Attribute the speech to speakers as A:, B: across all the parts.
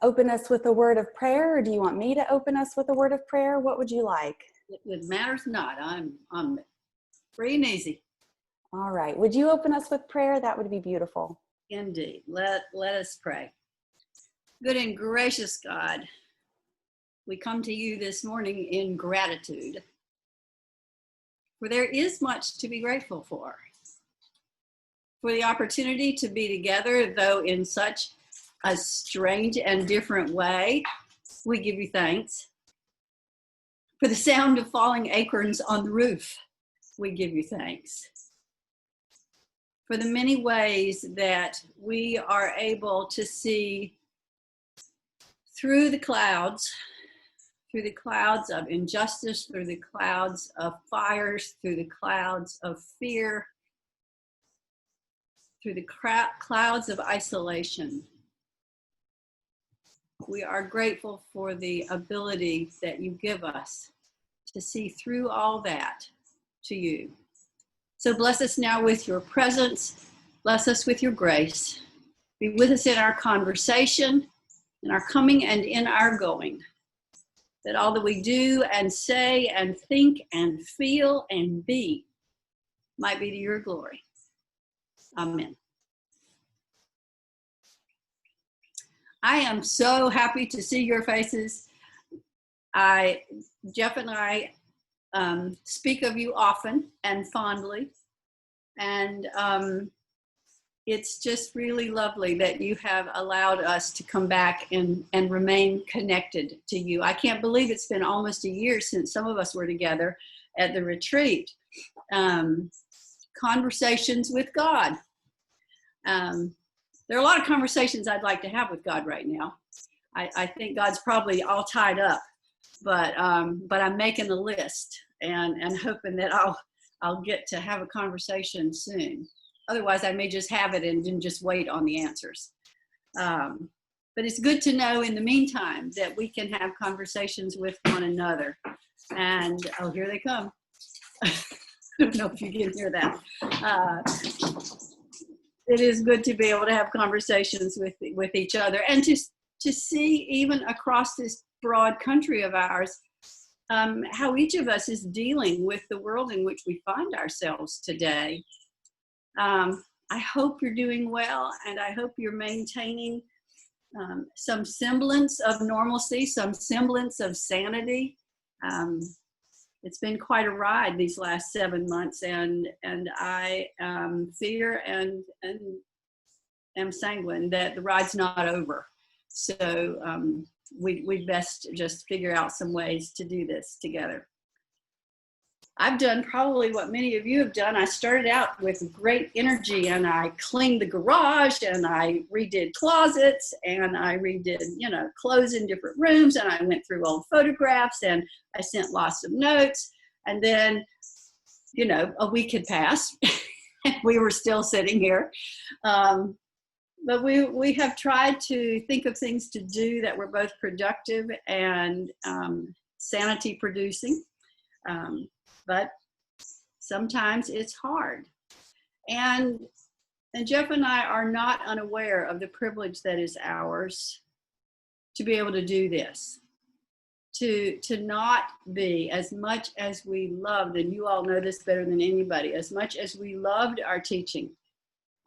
A: open us with a word of prayer, or do you want me to open us with a word of prayer? What would you like?
B: It matters not. I'm free and easy.
A: All right. Would you open us with prayer? That would be beautiful.
B: Indeed. Let us pray. Good and gracious God, we come to you this morning in gratitude, for there is much to be grateful for the opportunity to be together, though in such a strange and different way. We give you thanks. For the sound of falling acorns on the roof, we give you thanks. For the many ways that we are able to see through the clouds of injustice, through the clouds of fires, through the clouds of fear, through the clouds of isolation. We are grateful for the ability that you give us to see through all that to you. So bless us now with your presence. Bless us with your grace. Be with us in our conversation, in our coming and in our going. That all that we do and say and think and feel and be might be to your glory. Amen. I am so happy to see your faces. Jeff and I speak of you often and fondly, and it's just really lovely that you have allowed us to come back and remain connected to you. I can't believe it's been almost a year since some of us were together at the retreat. Conversations with God. There are a lot of conversations I'd like to have with God right now. I think God's probably all tied up, but I'm making a list and hoping that I'll get to have a conversation soon. Otherwise, I may just have it and then just wait on the answers. But it's good to know in the meantime that we can have conversations with one another. And oh, here they come. I don't know if you can hear that. It is good to be able to have conversations with each other and to see even across this broad country of ours how each of us is dealing with the world in which we find ourselves today. I hope you're doing well, and I hope you're maintaining some semblance of normalcy, some semblance of sanity. It's been quite a ride these last 7 months, and I fear and am sanguine that the ride's not over. So we'd best just figure out some ways to do this together. I've done probably what many of you have done. I started out with great energy, and I cleaned the garage, and I redid closets, and I redid, clothes in different rooms, and I went through old photographs, and I sent lots of notes. And then, a week had passed, and we were still sitting here. But we have tried to think of things to do that were both productive and sanity producing. But sometimes it's hard. And Jeff and I are not unaware of the privilege that is ours to be able to do this, to not be, as much as we loved, and you all know this better than anybody, as much as we loved our teaching,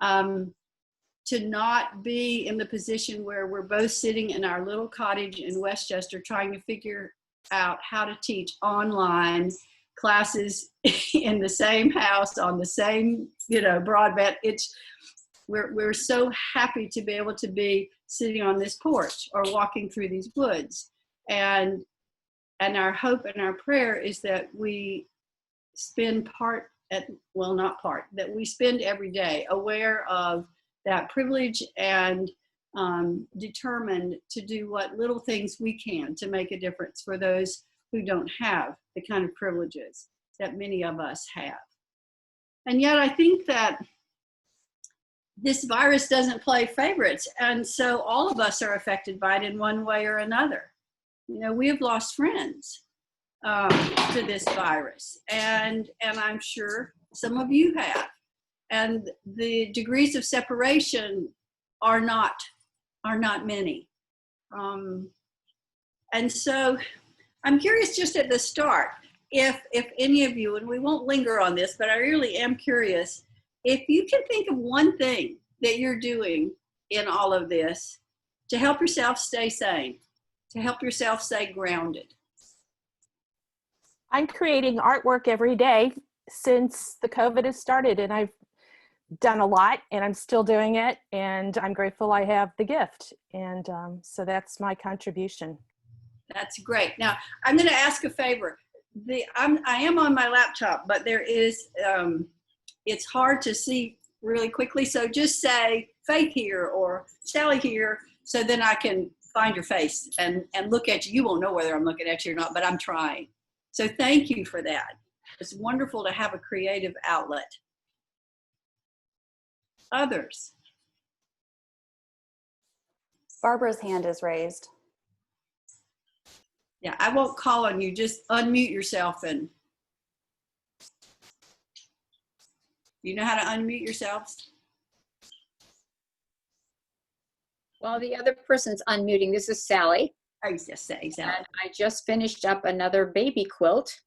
B: to not be in the position where we're both sitting in our little cottage in Westchester trying to figure out how to teach online classes in the same house on the same broadband. We're so happy to be able to be sitting on this porch or walking through these woods, and our hope and our prayer is that we spend that we spend every day aware of that privilege and determined to do what little things we can to make a difference for those who don't have the kind of privileges that many of us have. And yet I think that this virus doesn't play favorites, and so all of us are affected by it in one way or another. We have lost friends to this virus, and I'm sure some of you have. And the degrees of separation are not many. And so I'm curious just at the start, if any of you, and we won't linger on this, but I really am curious, if you can think of one thing that you're doing in all of this to help yourself stay sane, to help yourself stay grounded.
C: I'm creating artwork every day since the COVID has started, and I've done a lot, and I'm still doing it, and I'm grateful I have the gift. And so that's my contribution.
B: That's great. Now, I'm going to ask a favor. I am on my laptop, but there is, it's hard to see really quickly. So just say Faith here or Sally here, so then I can find your face and look at you. You won't know whether I'm looking at you or not, but I'm trying. So thank you for that. It's wonderful to have a creative outlet. Others?
A: Barbara's hand is raised.
B: Yeah, I won't call on you. Just unmute yourself and you know how to unmute yourselves?
D: Well, the other person's unmuting. This is Sally.
B: I used to say Sally.
D: And I just finished up another baby quilt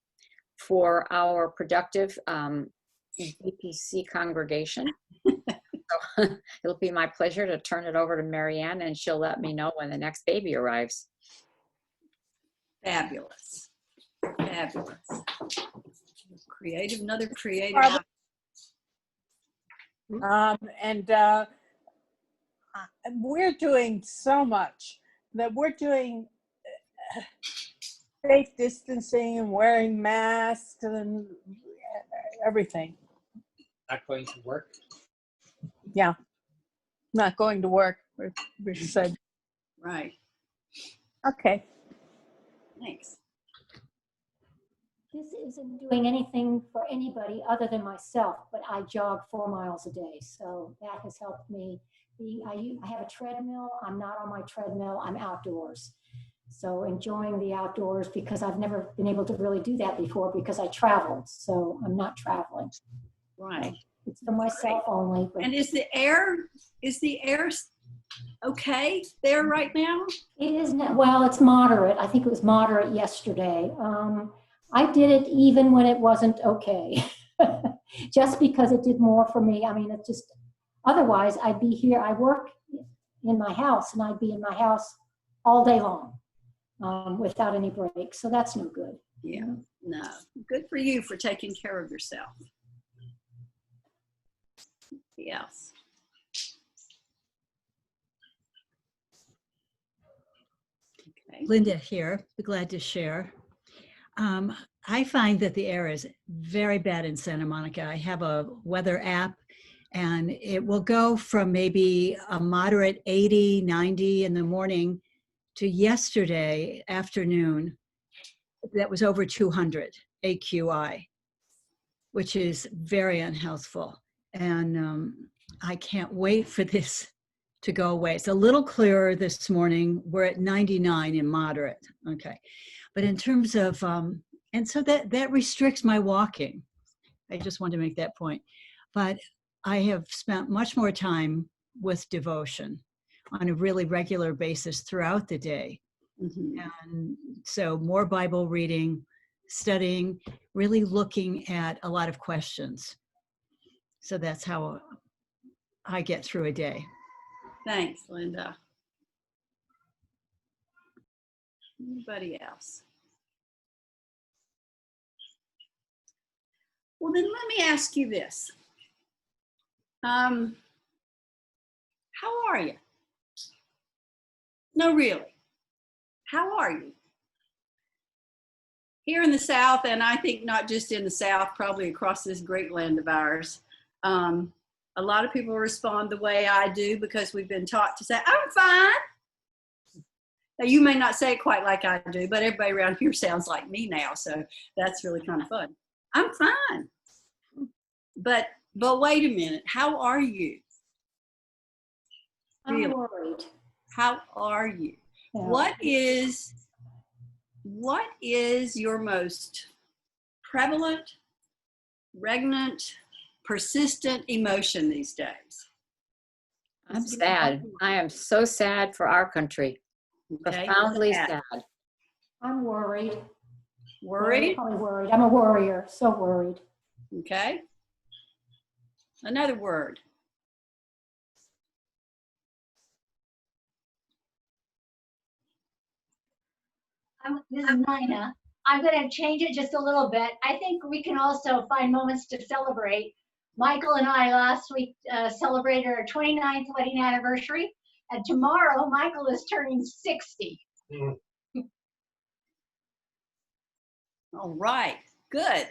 D: for our productive BPC congregation. So it'll be my pleasure to turn it over to Marianne, and she'll let me know when the next baby arrives.
B: Fabulous. Fabulous. Creative, another creative.
E: We're doing so much that we're doing safe distancing and wearing masks and everything.
F: Not going to work.
E: Yeah, not going to work. We said,
B: Right.
E: okay.
B: Thanks.
G: This isn't doing anything for anybody other than myself, but I jog 4 miles a day. So that has helped me. I have a treadmill. I'm not on my treadmill. I'm outdoors. So enjoying the outdoors, because I've never been able to really do that before because I traveled. So I'm not traveling.
B: Right.
G: It's for myself only. But
B: and is the air okay there right now?
G: it isn't. Well, it's moderate. I think it was moderate yesterday. I did it even when it wasn't okay, just because it did more for me. I mean, it just, otherwise I'd be here. I work in my house and I'd be in my house all day long without any break. So that's no good.
B: Yeah, no. Good for you for taking care of yourself. Yes. Okay.
H: Linda here, be glad to share. I find that the air is very bad in Santa Monica. I have a weather app, and it will go from maybe a moderate 80, 90 in the morning to yesterday afternoon that was over 200 AQI, which is very unhealthful. And I can't wait for this to go away. It's a little clearer this morning. We're at 99 in moderate, okay. But in terms of, and so that restricts my walking. I just want to make that point. But I have spent much more time with devotion on a really regular basis throughout the day.
B: Mm-hmm.
H: And so more Bible reading, studying, really looking at a lot of questions. So that's how I get through a day.
B: Thanks, Linda. Anybody else? Well, then let me ask you this. How are you? No, really. How are you? Here in the South, and I think not just in the South, probably across this great land of ours, a lot of people respond the way I do because we've been taught to say, I'm fine. Now, you may not say it quite like I do, but everybody around here sounds like me now, so that's really kind of fun. I'm fine. But wait a minute, how are you?
G: I'm
B: Really?
G: worried.
B: How are you?
G: Yeah.
B: What is your most prevalent, regnant, persistent emotion these days?
D: I'm sad. I am so sad for our country.
B: Okay.
D: Profoundly sad.
G: I'm worried.
B: Worried.
G: Probably worried. I'm a worrier, so worried.
B: Okay. Another word.
I: This is Nina. I'm going to change it just a little bit. I think we can also find moments to celebrate. Michael and I last week celebrated our 29th wedding anniversary, and tomorrow Michael is turning 60.
B: All right. Good.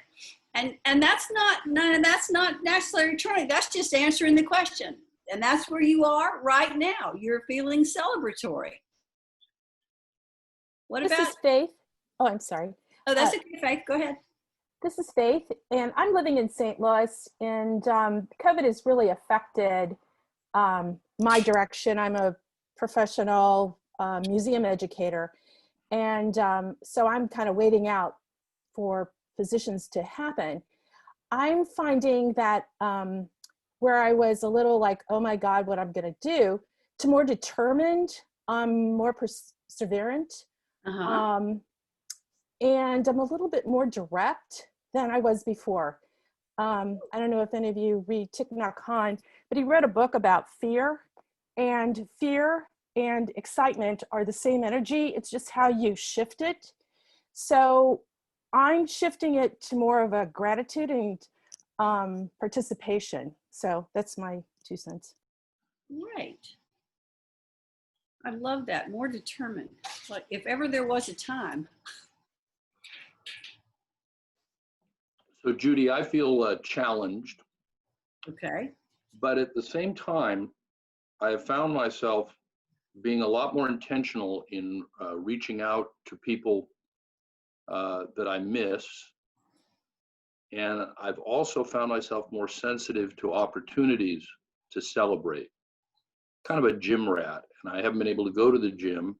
B: And that's not necessarily true. That's just answering the question. And that's where you are right now. You're feeling celebratory. What
C: This
B: about?
C: is Faith. Oh, I'm sorry.
B: Oh, that's okay, Faith. Go ahead.
C: This is Faith, and I'm living in St. Louis, and COVID has really affected my direction. I'm a professional museum educator, and so I'm kind of waiting out for positions to happen. I'm finding that where I was a little like, oh my God, what I'm going to do, to more determined, more perseverant, and I'm a little bit more direct than I was before. I don't know if any of you read Thich Nhat Hanh, but he wrote a book about fear and excitement are the same energy. It's just how you shift it. So I'm shifting it to more of a gratitude and participation. So that's my 2 cents.
B: Great. I love that. More determined. Like if ever there was a time.
J: So Judy, I feel challenged,
B: Okay.
J: but at the same time, I have found myself being a lot more intentional in reaching out to people that I miss. And I've also found myself more sensitive to opportunities to celebrate. Kind of a gym rat, and I haven't been able to go to the gym,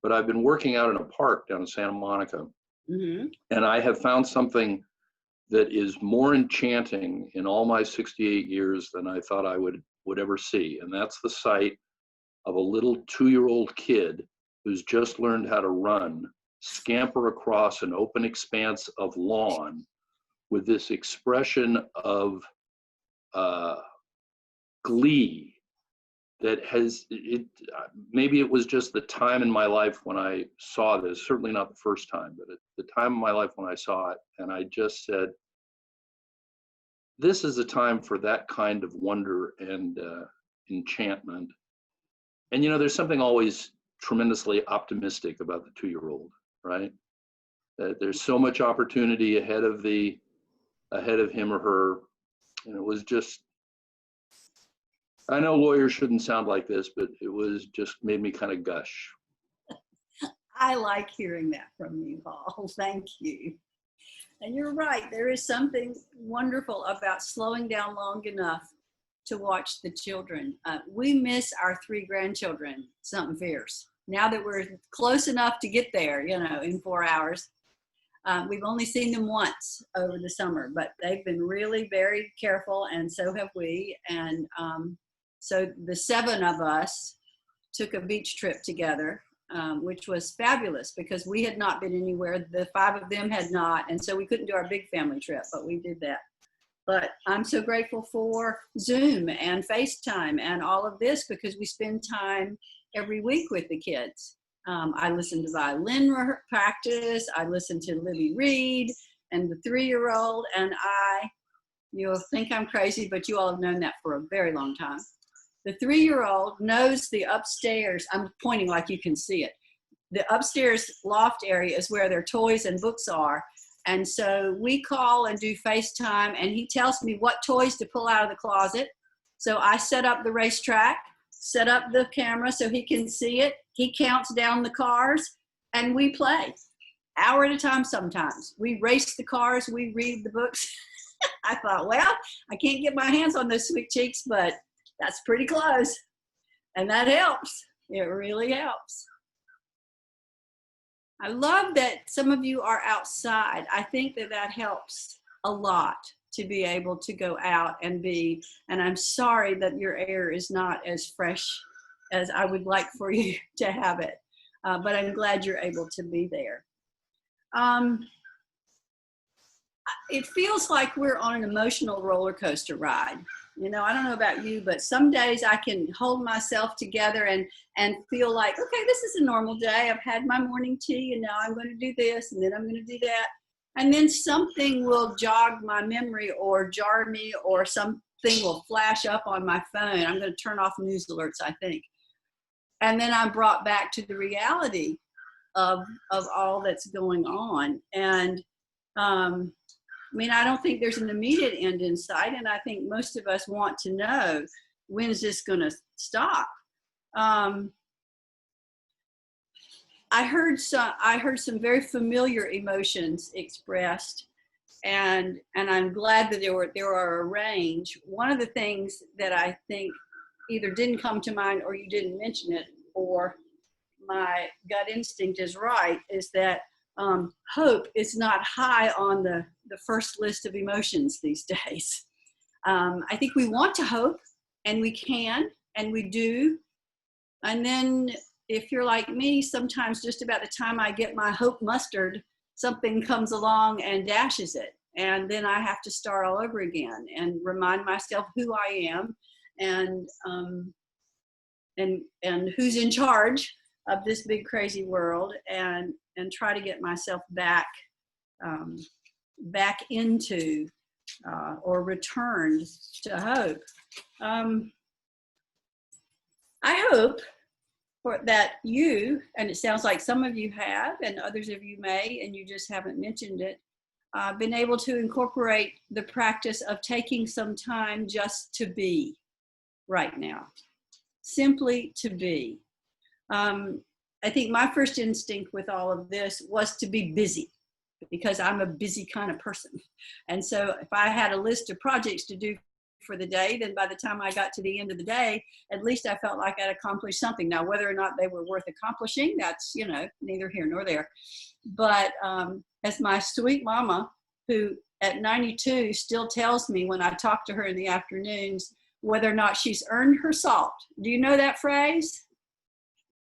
J: but I've been working out in a park down in Santa Monica.
B: Mm-hmm.
J: And I have found something that is more enchanting in all my 68 years than I thought I would ever see. And that's the sight of a little 2-year-old kid who's just learned how to run, scamper across an open expanse of lawn with this expression of glee that has, maybe it was just the time in my life when I saw this, certainly not the first time, but at the time in my life when I saw it, and I just said, this is a time for that kind of wonder and enchantment. And you know, there's something always tremendously optimistic about the 2-year-old, right? That there's so much opportunity ahead of him or her. And it was just, I know lawyers shouldn't sound like this, but it was just made me kind of gush.
B: I like hearing that from you, Paul. Thank you. And you're right. There is something wonderful about slowing down long enough to watch the children. We miss our 3 grandchildren, something fierce. Now that we're close enough to get there, you know, in 4 hours. We've only seen them once over the summer, but they've been really very careful, and so have we. And so the 7 of us took a beach trip together, which was fabulous because we had not been anywhere. The 5 of them had not, and so we couldn't do our big family trip, but we did that. But I'm so grateful for Zoom and FaceTime and all of this because we spend time every week with the kids. I listen to violin practice. I listen to Libby read and the 3-year-old, and you'll think I'm crazy, but you all have known that for a very long time. The 3-year-old knows the upstairs, I'm pointing like you can see it. The upstairs loft area is where their toys and books are. And so we call and do FaceTime, and he tells me what toys to pull out of the closet. So I set up the racetrack, set up the camera so he can see it. He counts down the cars, and we play. Hour at a time sometimes. We race the cars, we read the books. I thought, well, I can't get my hands on those sweet cheeks, but that's pretty close. And that helps. It really helps. I love that some of you are outside. I think that helps a lot to be able to go out and be, and I'm sorry that your air is not as fresh as I would like for you to have it. but I'm glad you're able to be there. It feels like we're on an emotional roller coaster ride. You know, I don't know about you, but some days I can hold myself together and feel like, okay, this is a normal day. I've had my morning tea and now I'm going to do this and then I'm going to do that. And then something will jog my memory or jar me, or something will flash up on my phone. I'm going to turn off news alerts, I think. And then I'm brought back to the reality of all that's going on. And I mean, I don't think there's an immediate end in sight, and I think most of us want to know, when is this going to stop? I heard some very familiar emotions expressed, and I'm glad that there are a range. One of the things that I think either didn't come to mind, or you didn't mention it, or my gut instinct is right, is that hope is not high on the first list of emotions these days. I think we want to hope, and we can, and we do. And then if you're like me, sometimes just about the time I get my hope mustered, something comes along and dashes it. And then I have to start all over again and remind myself who I am and who's in charge of this big crazy world, and try to get myself back into or returned to hope. I hope that you, and it sounds like some of you have, and others of you may, and you just haven't mentioned it, been able to incorporate the practice of taking some time just to be right now, simply to be. I think my first instinct with all of this was to be busy, because I'm a busy kind of person. And so if I had a list of projects to do for the day, then by the time I got to the end of the day, at least I felt like I'd accomplished something. Now, whether or not they were worth accomplishing, that's, you know, neither here nor there. But as my sweet mama, who at 92 still tells me when I talk to her in the afternoons whether or not she's earned her salt. Do you know that phrase?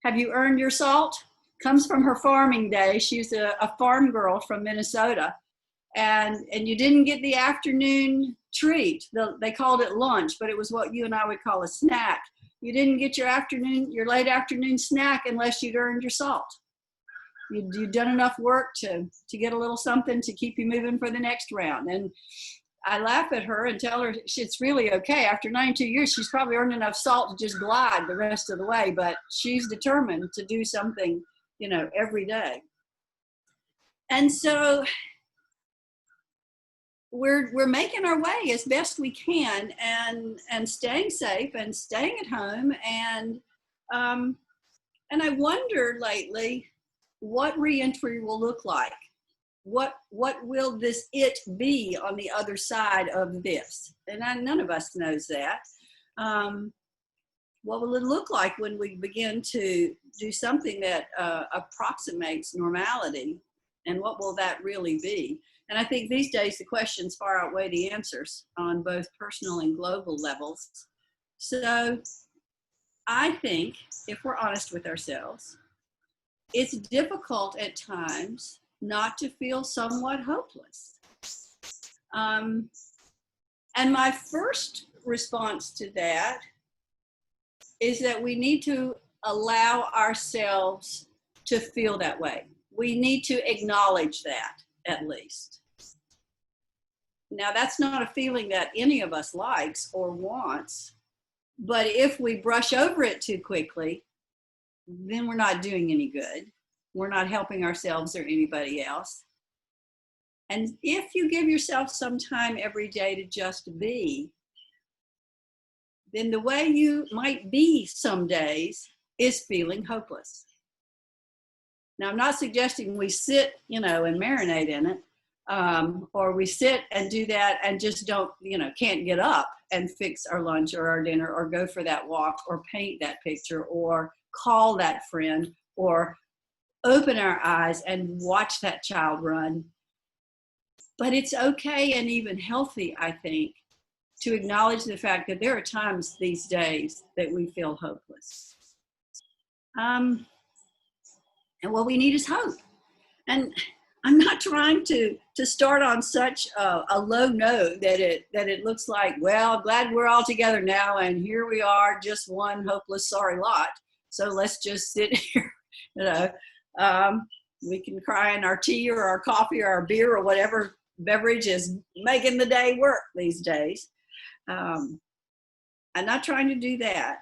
B: Have you earned your salt? Comes from her farming days. She's a farm girl from Minnesota. And you didn't get the afternoon treat. They called it lunch, but it was what you and I would call a snack. You didn't get your late afternoon snack unless you'd earned your salt. You'd done enough work to get a little something to keep you moving for the next round. And I laugh at her and tell her it's really okay. After 92 years, she's probably earned enough salt to just glide the rest of the way, but she's determined to do something, you know, every day. And so we're making our way as best we can, and staying safe and staying at home. And I wondered lately what reentry will look like. What will this it be on the other side of this? And none of us knows that. What will it look like when we begin to do something that approximates normality? And what will that really be? And I think these days the questions far outweigh the answers on both personal and global levels. So I think, if we're honest with ourselves, it's difficult at times not to feel somewhat hopeless. And my first response to that is that we need to allow ourselves to feel that way. We need to acknowledge that, at least. Now, that's not a feeling that any of us likes or wants, but if we brush over it too quickly, then we're not doing any good. We're not helping ourselves or anybody else. And if you give yourself some time every day to just be, then the way you might be some days is feeling hopeless. Now, I'm not suggesting we sit, you know, and marinate in it, or we sit and do that and just don't, you know, can't get up and fix our lunch or our dinner or go for that walk or paint that picture or call that friend or open our eyes and watch that child run. But it's okay and even healthy, I think, to acknowledge the fact that there are times these days that we feel hopeless. And what we need is hope. And I'm not trying to start on such a low note that it looks like, well, glad we're all together now, and here we are, just one hopeless, sorry lot. So let's just sit here, you know. We can cry in our tea or our coffee or our beer or whatever beverage is making the day work these days. I'm not trying to do that,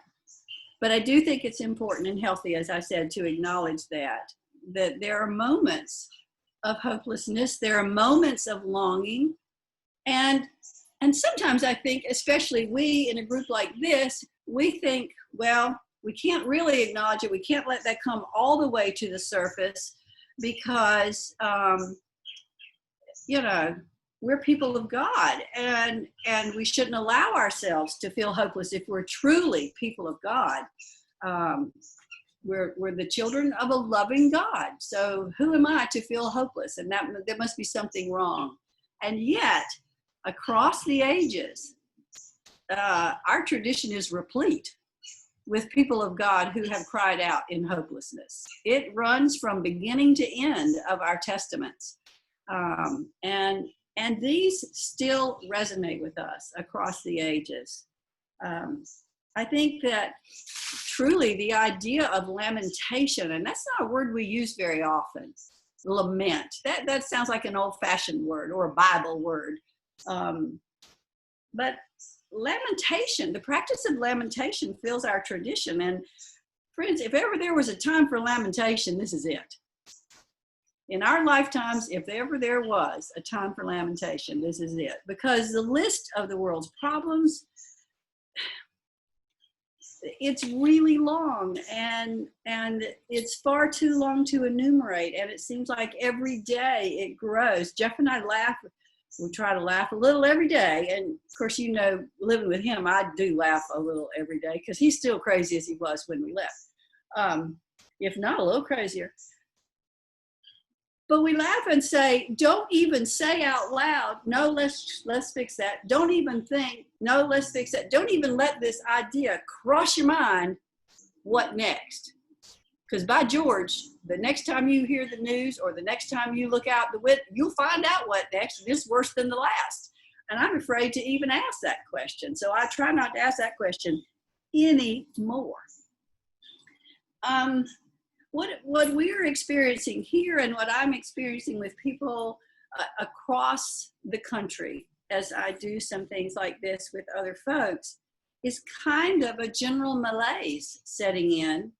B: but I do think it's important and healthy, as I said, to acknowledge that there are moments of hopelessness, there are moments of longing, and sometimes I think, especially we in a group like this, we think, well, we can't really acknowledge it, we can't let that come all the way to the surface because you know, we're people of God, and we shouldn't allow ourselves to feel hopeless if we're truly people of God. We're the children of a loving God. So who am I to feel hopeless? And that there must be something wrong. And yet, across the ages, our tradition is replete with people of God who have cried out in hopelessness. It runs from beginning to end of our testaments. And these still resonate with us across the ages. I think that truly the idea of lamentation, and that's not a word we use very often, lament, that sounds like an old-fashioned word or a Bible word. But lamentation, the practice of lamentation fills our tradition. And friends, if ever there was a time for lamentation, this is it. In our lifetimes, if ever there was a time for lamentation, this is it. Because the list of the world's problems, it's really long, and it's far too long to enumerate. And it seems like every day it grows. Jeff and I laugh. We try to laugh a little every day. And of course, you know, living with him, I do laugh a little every day because he's still crazy as he was when we left, if not a little crazier. But we laugh and say, don't even say out loud, no, let's fix that. Don't even think, no, let's fix that. Don't even let this idea cross your mind, what next? Because by George, the next time you hear the news or the next time you look out the window, you'll find out what next, and it's worse than the last. And I'm afraid to even ask that question. So I try not to ask that question anymore. What we're experiencing here and what I'm experiencing with people across the country as I do some things like this with other folks is kind of a general malaise setting in,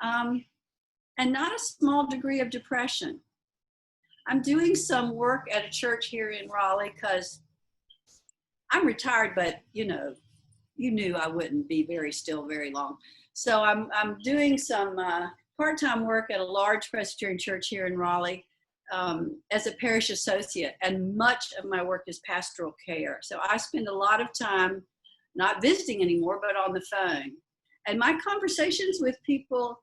B: and not a small degree of depression. I'm doing some work at a church here in Raleigh because I'm retired, but you know, you knew I wouldn't be very still very long. So I'm doing some part-time work at a large Presbyterian church here in Raleigh as a parish associate, and much of my work is pastoral care. So I spend a lot of time not visiting anymore, but on the phone. And my conversations with people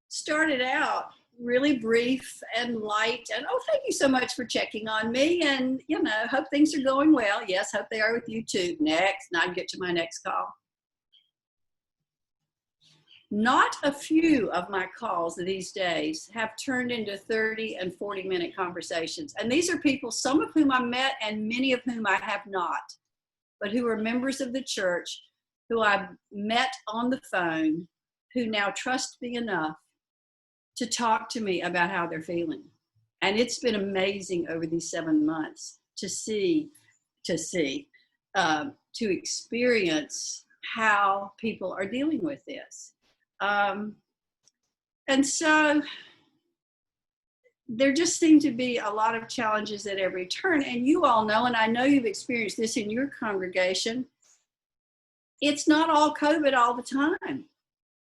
B: started out really brief and light, and oh, thank you so much for checking on me, and you know, hope things are going well. Yes, hope they are with you too. Next, and I'd get to my next call. Not a few of my calls these days have turned into 30 and 40-minute conversations. And these are people, some of whom I met and many of whom I have not, but who are members of the church, who I've met on the phone, who now trust me enough to talk to me about how they're feeling. And it's been amazing over these 7 months to experience how people are dealing with this. And so there just seem to be a lot of challenges at every turn. And you all know, and I know you've experienced this in your congregation, it's not all COVID all the time.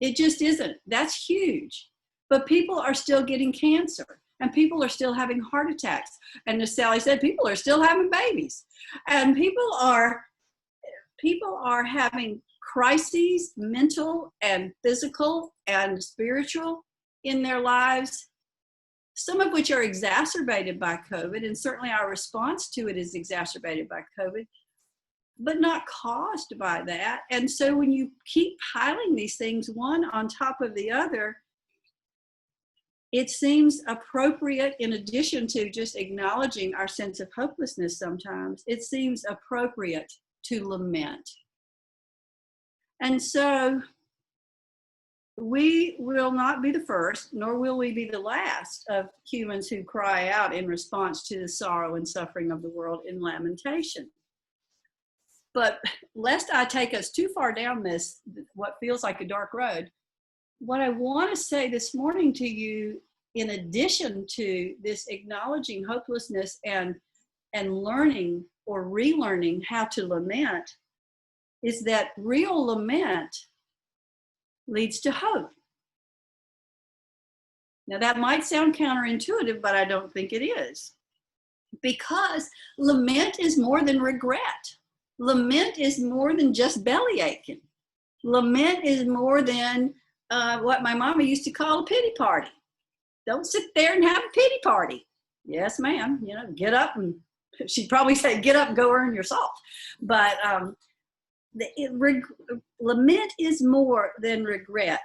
B: It just isn't. That's huge. But people are still getting cancer, and people are still having heart attacks. And as Sally said, people are still having babies. And people are having crises, mental and physical and spiritual, in their lives, some of which are exacerbated by COVID, and certainly our response to it is exacerbated by COVID, but not caused by that. And so when you keep piling these things one on top of the other, it seems appropriate, in addition to just acknowledging our sense of hopelessness sometimes, it seems appropriate to lament. And so we will not be the first, nor will we be the last of humans who cry out in response to the sorrow and suffering of the world in lamentation. But lest I take us too far down this, what feels like a dark road, what I want to say this morning to you, in addition to this acknowledging hopelessness and learning or relearning how to lament, is that real lament leads to hope. Now that might sound counterintuitive, but I don't think it is. Because lament is more than regret. Lament is more than just belly aching. Lament is more than what my mama used to call a pity party. Don't sit there and have a pity party. Yes, ma'am. You know, get up and she'd probably say, get up and go earn your salt. But lament is more than regret.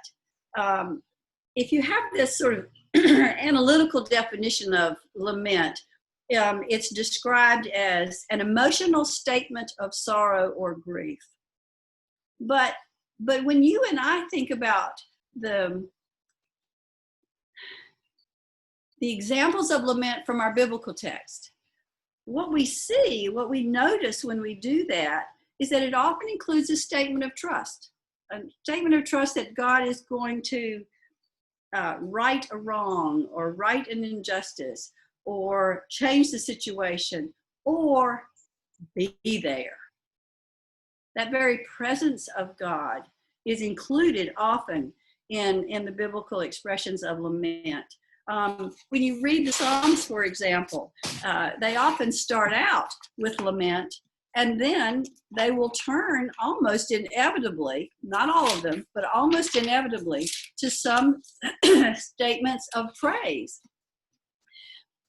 B: If you have this sort of analytical definition of lament, it's described as an emotional statement of sorrow or grief. But when you and I think about the examples of lament from our biblical text, what we see, what we notice when we do that, is that it often includes a statement of trust that God is going to right a wrong or right an injustice or change the situation or be there. That very presence of God is included often in the biblical expressions of lament. When you read the Psalms, for example, they often start out with lament, and then they will turn almost inevitably, not all of them, but almost inevitably, to some statements of praise.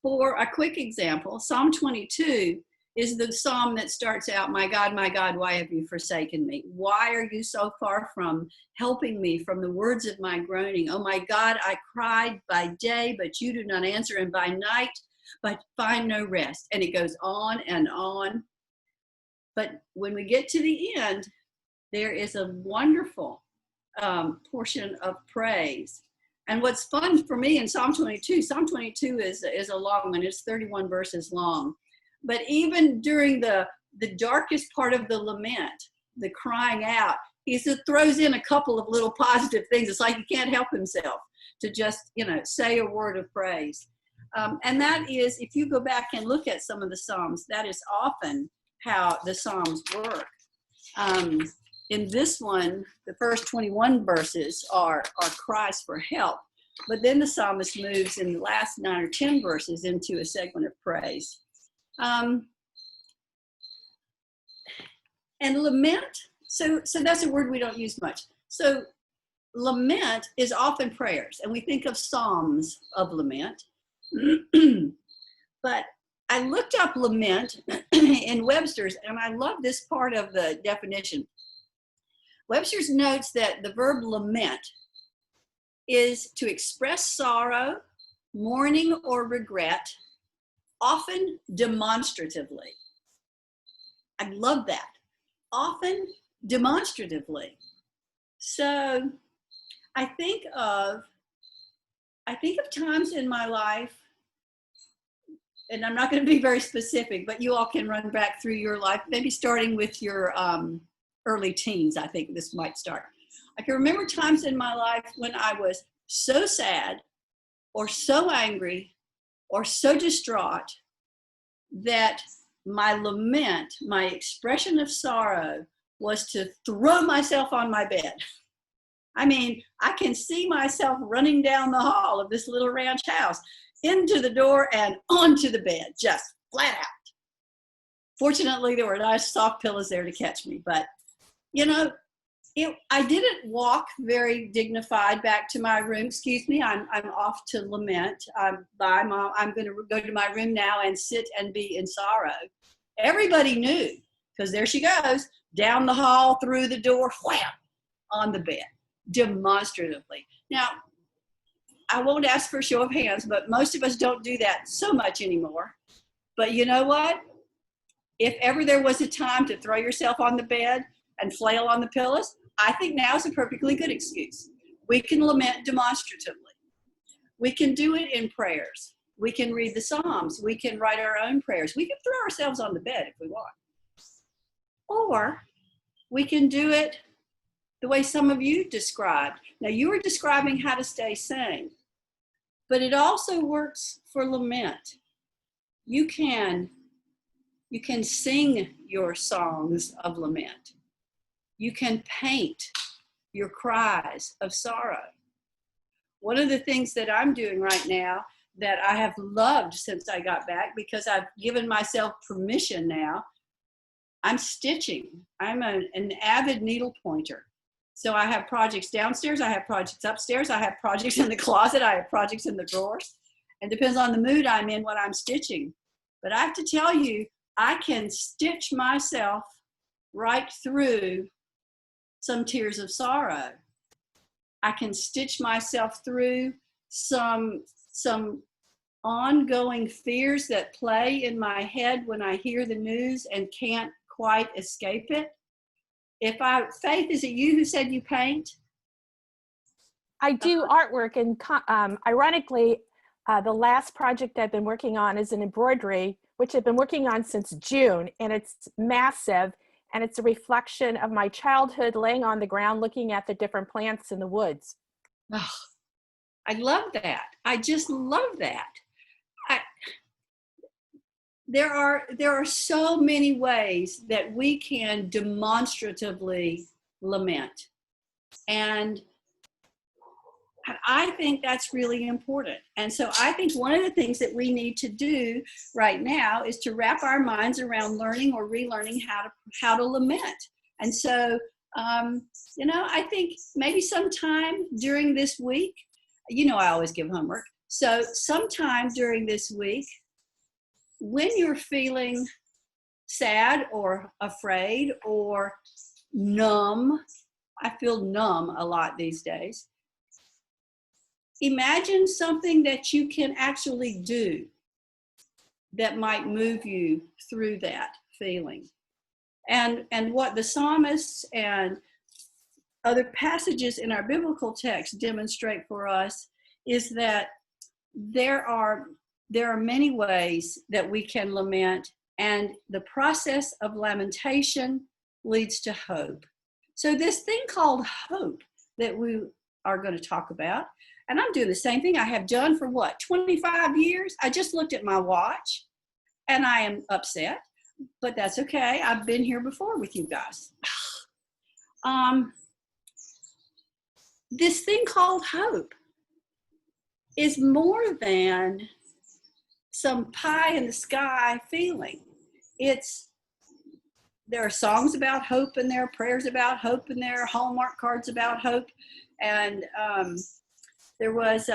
B: For a quick example, Psalm 22 is the psalm that starts out, my God, why have you forsaken me? Why are you so far from helping me from the words of my groaning? Oh my God, I cried by day, but you do not answer, and by night, but find no rest. And it goes on and on. But when we get to the end, there is a wonderful portion of praise. And what's fun for me in Psalm 22 is a long one. It's 31 verses long. But even during the darkest part of the lament, the crying out, he throws in a couple of little positive things. It's like he can't help himself to just, say a word of praise. And that is, if you go back and look at some of the Psalms, that is often how the Psalms work. In this one, the first 21 verses are cries for help. But then the psalmist moves in the last 9 or 10 verses into a segment of praise. And lament, so that's a word we don't use much. So lament is often prayers, and we think of psalms of lament. But I looked up lament in Webster's, and I love this part of the definition. Webster's notes that the verb lament is to express sorrow, mourning, or regret, often demonstratively. I love that. Often demonstratively. So I think of times in my life, and I'm not going to be very specific, but you all can run back through your life, maybe starting with your early teens. I think this might start. I can remember times in my life when I was so sad or so angry or so distraught that my lament, my expression of sorrow, was to throw myself on my bed. I mean, I can see myself running down the hall of this little ranch house, into the door and onto the bed, just flat out. Fortunately, there were nice soft pillows there to catch me, but I didn't walk very dignified back to my room. Excuse me, I'm off to lament. Bye, Mom. I'm going to go to my room now and sit and be in sorrow. Everybody knew, because there she goes, down the hall, through the door, wham, on the bed, demonstratively. Now, I won't ask for a show of hands, but most of us don't do that so much anymore. But you know what? If ever there was a time to throw yourself on the bed and flail on the pillows, I think now is a perfectly good excuse. We can lament demonstratively. We can do it in prayers. We can read the Psalms. We can write our own prayers. We can throw ourselves on the bed if we want. Or we can do it the way some of you described. Now, you were describing how to stay sane, but it also works for lament. You can sing your songs of lament. You can paint your cries of sorrow. One of the things that I'm doing right now that I have loved since I got back, because I've given myself permission now, I'm stitching. I'm an avid needle pointer. So I have projects downstairs, I have projects upstairs, I have projects in the closet, I have projects in the drawers. It depends on the mood I'm in when I'm stitching. But I have to tell you, I can stitch myself right through some tears of sorrow. I can stitch myself through some ongoing fears that play in my head when I hear the news and can't quite escape it. Faith, is it you who said you paint?
C: I do artwork, and ironically, the last project I've been working on is an embroidery, which I've been working on since June, and it's massive, and it's a reflection of my childhood laying on the ground looking at the different plants in the woods.
B: Oh, I love that. I just love that. There are so many ways that we can demonstratively lament. And I think that's really important. And so I think one of the things that we need to do right now is to wrap our minds around learning or relearning how to lament. And so, I think maybe sometime during this week, I always give homework. So sometime during this week, when you're feeling sad or afraid or numb, I feel numb a lot these days. Imagine something that you can actually do that might move you through that feeling. And what the psalmists and other passages in our biblical text demonstrate for us is that there are many ways that we can lament, and the process of lamentation leads to hope. So this thing called hope that we are going to talk about, and I'm doing the same thing I have done for 25 years? I just looked at my watch and I am upset, but that's okay. I've been here before with you guys. This thing called hope is more than some pie in the sky feeling. There are songs about hope, and there are prayers about hope, and there are Hallmark cards about hope. And there was,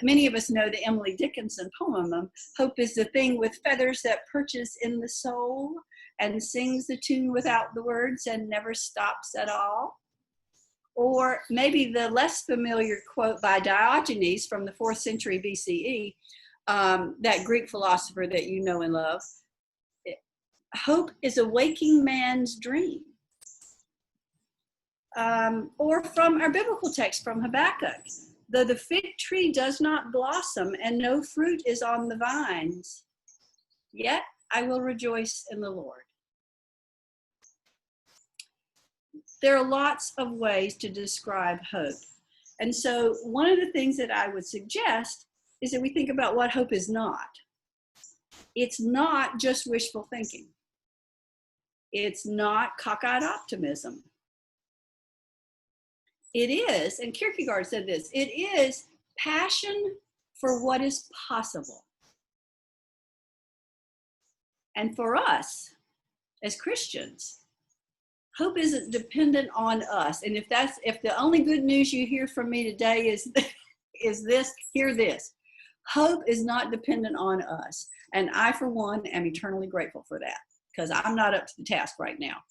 B: many of us know the Emily Dickinson poem, "Hope is the thing with feathers that perches in the soul and sings the tune without the words and never stops at all." Or maybe the less familiar quote by Diogenes from the 4th century BCE, that Greek philosopher that you know and love. Hope is a waking man's dream. Or from our biblical text from Habakkuk, "Though the fig tree does not blossom and no fruit is on the vines, yet I will rejoice in the Lord." There are lots of ways to describe hope. And so one of the things that I would suggest is that we think about what hope is not. It's not just wishful thinking. It's not cockeyed optimism. It is, and Kierkegaard said this, it is passion for what is possible. And for us, as Christians, hope isn't dependent on us. And if the only good news you hear from me today is this, hear this. Hope is not dependent on us. And I, for one, am eternally grateful for that, because I'm not up to the task right now.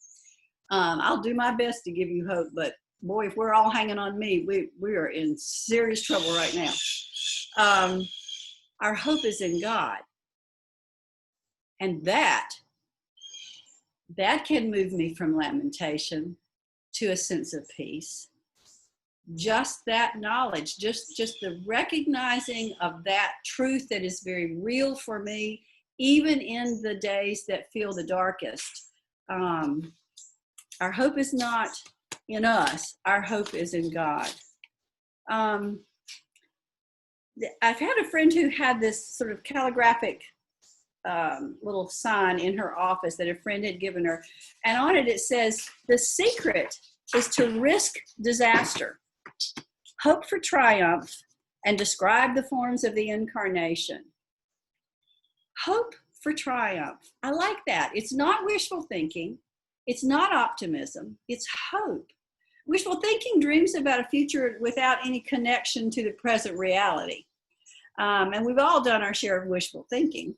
B: I'll do my best to give you hope, but boy, if we're all hanging on me, we are in serious trouble right now. Our hope is in God. And that can move me from lamentation to a sense of peace. Just that knowledge, just the recognizing of that truth that is very real for me, even in the days that feel the darkest. Our hope is not in us. Our hope is in God. I've had a friend who had this sort of calligraphic little sign in her office that a friend had given her. And on it, it says, "The secret is to risk disaster, hope for triumph, and describe the forms of the incarnation." Hope for triumph. I like that. It's not wishful thinking. It's not optimism. It's hope. Wishful thinking dreams about a future without any connection to the present reality. And we've all done our share of wishful thinking,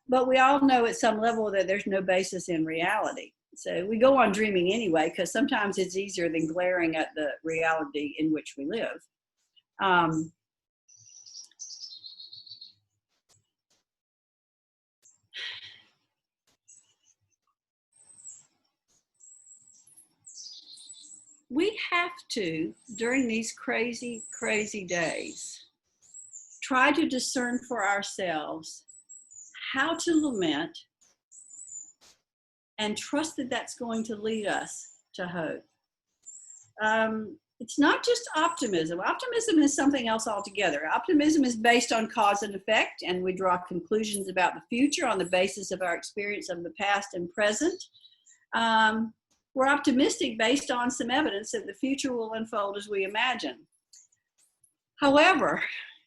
B: but we all know at some level that there's no basis in reality. So we go on dreaming anyway, because sometimes it's easier than glaring at the reality in which we live. We have to, during these crazy, crazy days, try to discern for ourselves how to lament and trust that that's going to lead us to hope. It's not just optimism. Optimism is something else altogether. Optimism is based on cause and effect, and we draw conclusions about the future on the basis of our experience of the past and present. We're optimistic based on some evidence that the future will unfold as we imagine. However,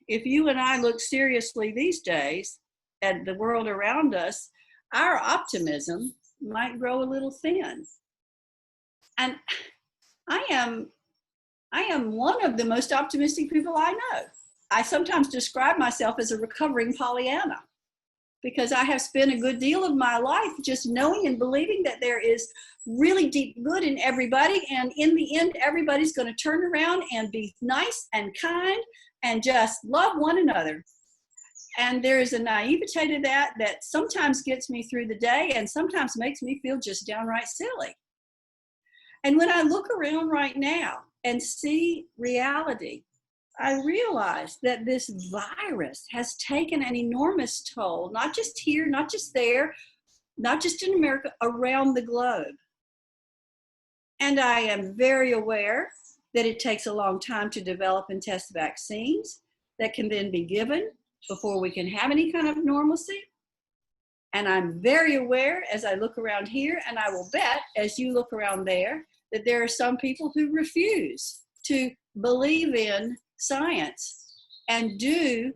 B: if you and I look seriously these days at the world around us, our optimism might grow a little thin. And I am one of the most optimistic people I know. I sometimes describe myself as a recovering Pollyanna, because I have spent a good deal of my life just knowing and believing that there is really deep good in everybody, and in the end, everybody's going to turn around and be nice and kind and just love one another. And there is a naivete to that sometimes gets me through the day and sometimes makes me feel just downright silly. And when I look around right now and see reality, I realize that this virus has taken an enormous toll, not just here, not just there, not just in America, around the globe. And I am very aware that it takes a long time to develop and test vaccines that can then be given before we can have any kind of normalcy. And I'm very aware as I look around here, and I will bet as you look around there, that there are some people who refuse to believe in science and do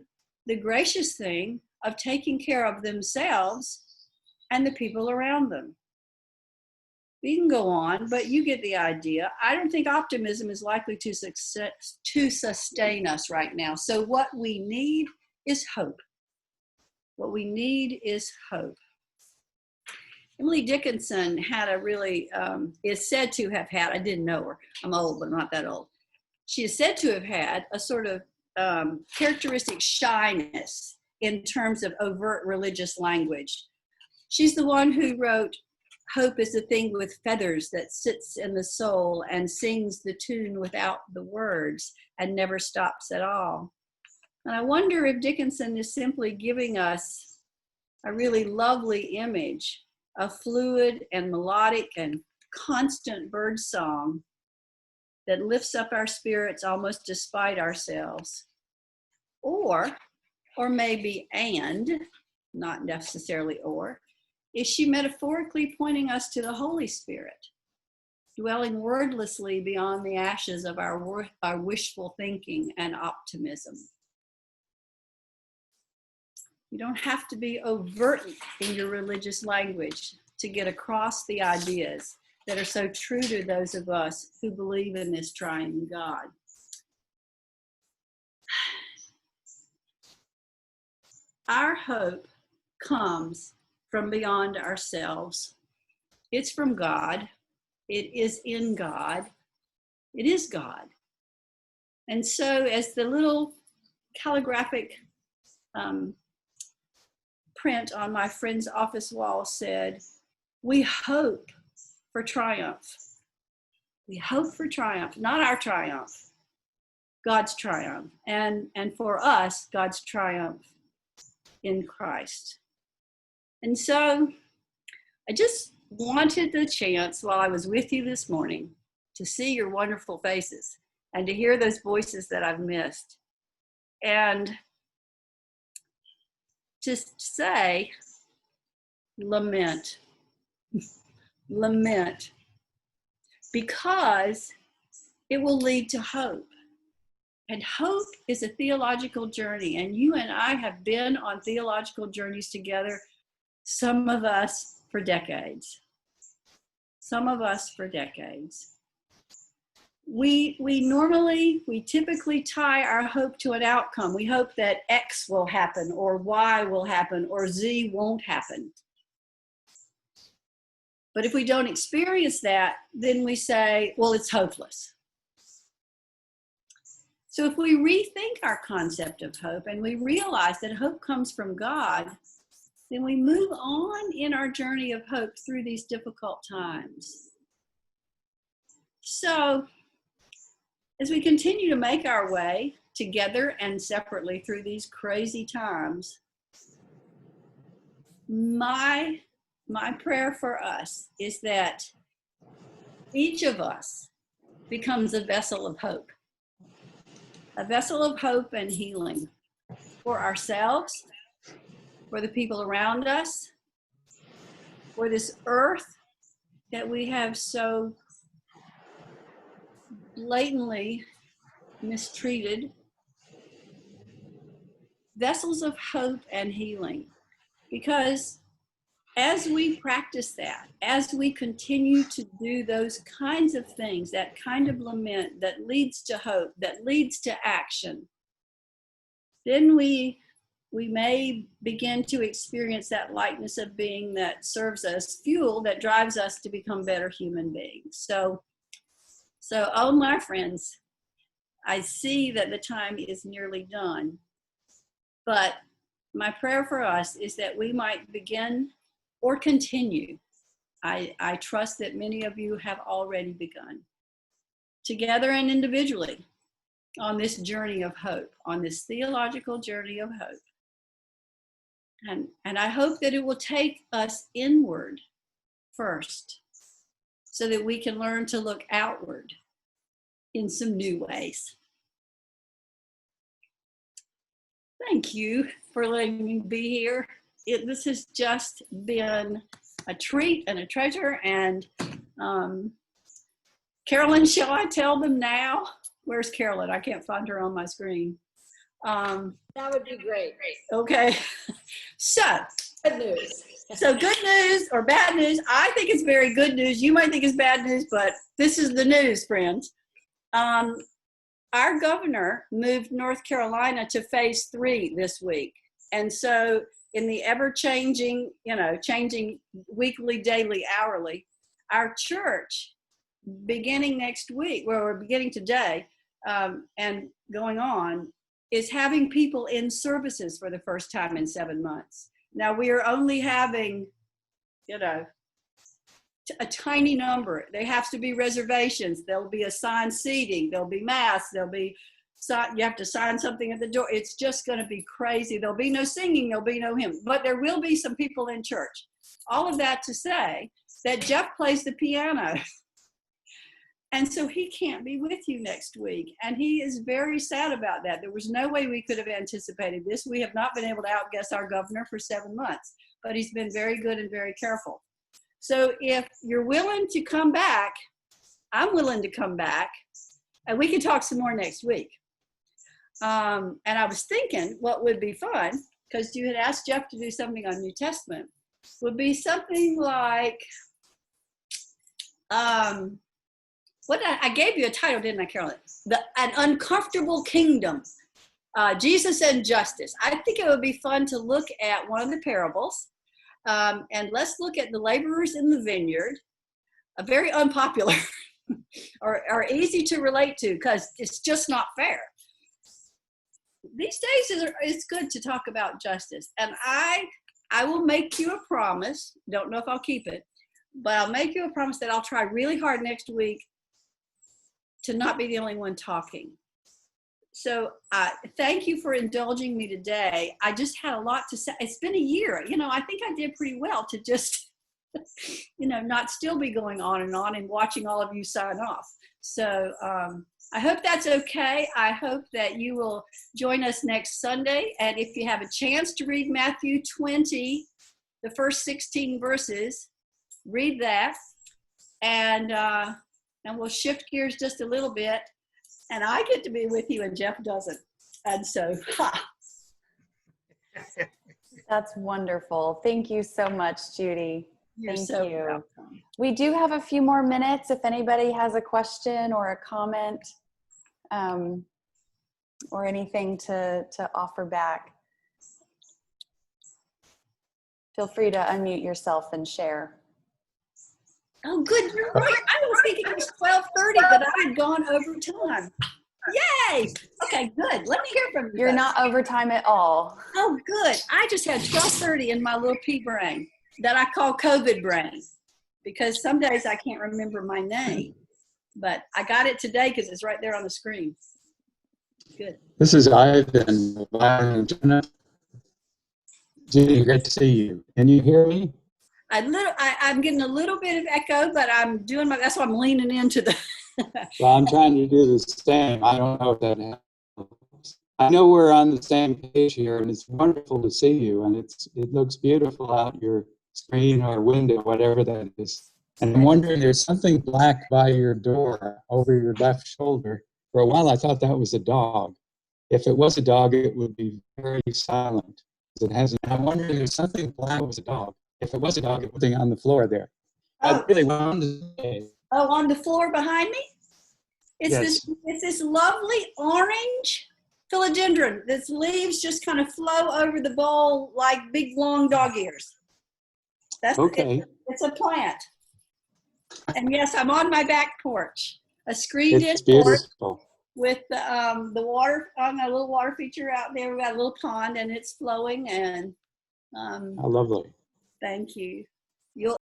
B: the gracious thing of taking care of themselves and the people around them. We can go on, but you get the idea. I don't think optimism is likely to sustain us right now. So what we need is hope. What we need is hope. Emily Dickinson had a really, is said to have had, I didn't know her, I'm old, but not that old. She is said to have had a sort of characteristic shyness in terms of overt religious language. She's the one who wrote, "Hope is a thing with feathers that sits in the soul and sings the tune without the words and never stops at all." And I wonder if Dickinson is simply giving us a really lovely image of fluid and melodic and constant bird song that lifts up our spirits almost despite ourselves. Or maybe and, not necessarily or, is she metaphorically pointing us to the Holy Spirit, dwelling wordlessly beyond the ashes of our wishful thinking and optimism? You don't have to be overt in your religious language to get across the ideas that are so true to those of us who believe in this triune God. Our hope comes from beyond ourselves. It's from God. It is in God. It is God. And so as the little calligraphic print on my friend's office wall said, "We hope for triumph." We hope for triumph, not our triumph, God's triumph. And for us, God's triumph in Christ. And so I just wanted the chance while I was with you this morning to see your wonderful faces and to hear those voices that I've missed. And just say, lament. Lament. Because it will lead to hope. And hope is a theological journey. And you and I have been on theological journeys together, some of us for decades. Some of us for decades. We typically tie our hope to an outcome. We hope that X will happen, or Y will happen, or Z won't happen. But if we don't experience that, then we say, well, it's hopeless. So if we rethink our concept of hope and we realize that hope comes from God, then we move on in our journey of hope through these difficult times. So as we continue to make our way together and separately through these crazy times, my prayer for us is that each of us becomes a vessel of hope and healing for ourselves, for the people around us, for this earth that we have so blatantly mistreated. Vessels of hope and healing. Because as we practice that, as we continue to do those kinds of things, that kind of lament that leads to hope, that leads to action, then we may begin to experience that lightness of being that serves as fuel, that drives us to become better human beings. So oh my friends, I see that the time is nearly done, but my prayer for us is that we might begin or continue. I trust that many of you have already begun, together and individually, on this journey of hope, on this theological journey of hope. And I hope that it will take us inward first, so that we can learn to look outward in some new ways. Thank you for letting me be here. This has just been a treat and a treasure. And Carolyn, shall I tell them now? Where's Carolyn? I can't find her on my screen.
D: That would be great.
B: Okay. So,
D: Good news.
B: So good news or bad news, I think it's very good news. You might think it's bad news, but this is the news, friends. Our governor moved North Carolina to phase 3 this week. And so in the ever-changing, changing weekly, daily, hourly, our church, beginning next week, well, we're beginning today and going on, is having people in services for the first time in 7 months. Now we are only having, a tiny number. There has to be reservations. There'll be assigned seating. There'll be masks. There'll be, you have to sign something at the door. It's just going to be crazy. There'll be no singing. There'll be no hymn. But there will be some people in church. All of that to say that Jeff plays the piano. And so he can't be with you next week. And he is very sad about that. There was no way we could have anticipated this. We have not been able to outguess our governor for 7 months, but he's been very good and very careful. So if you're willing to come back, I'm willing to come back, and we can talk some more next week. And I was thinking what would be fun, because you had asked Jeff to do something on New Testament, would be something like, I gave you a title, didn't I, Carolyn? An Uncomfortable Kingdom, Jesus and Justice. I think it would be fun to look at one of the parables, and let's look at the laborers in the vineyard, a very unpopular or easy to relate to, because it's just not fair. these days it's good to talk about justice. And I will make you a promise. Don't know if I'll keep it, but I'll make you a promise that I'll try really hard next week to not be the only one talking. So thank you for indulging me today. I just had a lot to say. It's been a year. I think I did pretty well to just, not still be going on and watching all of you sign off. So I hope that's okay. I hope that you will join us next Sunday. And if you have a chance to read Matthew 20, the first 16 verses, read that. And we'll shift gears just a little bit. And I get to be with you and Jeff doesn't. And so,
A: That's wonderful. Thank you so much, Judy.
B: You're
A: Thank
B: so
A: you.
B: welcome.
A: We do have a few more minutes if anybody has a question or a comment or anything to offer back. Feel free to unmute yourself and share.
B: Oh, good. You're right. I was thinking it was 12:30, but I had gone over time. Yay. Okay, good. Let me hear from you.
A: You're
B: folks.
A: not overtime at all.
B: Oh, good. I just had 12:30 in my little pea brain that I call COVID brain because some days I can't remember my name. But I got it today because it's right there on the screen. Good.
K: This is Ivan. Judy, great to see you. Can you hear me?
B: I'm getting a little bit of echo, but I'm doing that's why I'm leaning into the.
K: Well, I'm trying to do the same. I don't know if that helps. I know we're on the same page here, and it's wonderful to see you, and it looks beautiful out your screen or window, whatever that is. And I'm wondering, there's something black by your door over your left shoulder. For a while, I thought that was a dog. If it was a dog, it would be very silent. It hasn't. I'm wondering, there's something black was a dog. If it was a dog, it would be on the floor there. I really wanted to say.
B: Oh, on the floor behind me?
K: Yes.
B: It's this lovely orange philodendron. Its leaves just kind of flow over the bowl like big long dog ears. That's
K: Okay.
B: It's a plant. And yes, I'm on my back porch, a screened-in
K: It's
B: porch
K: beautiful.
B: with the water on a little water feature out there. We got a little pond and it's flowing and
K: How lovely.
B: thank you.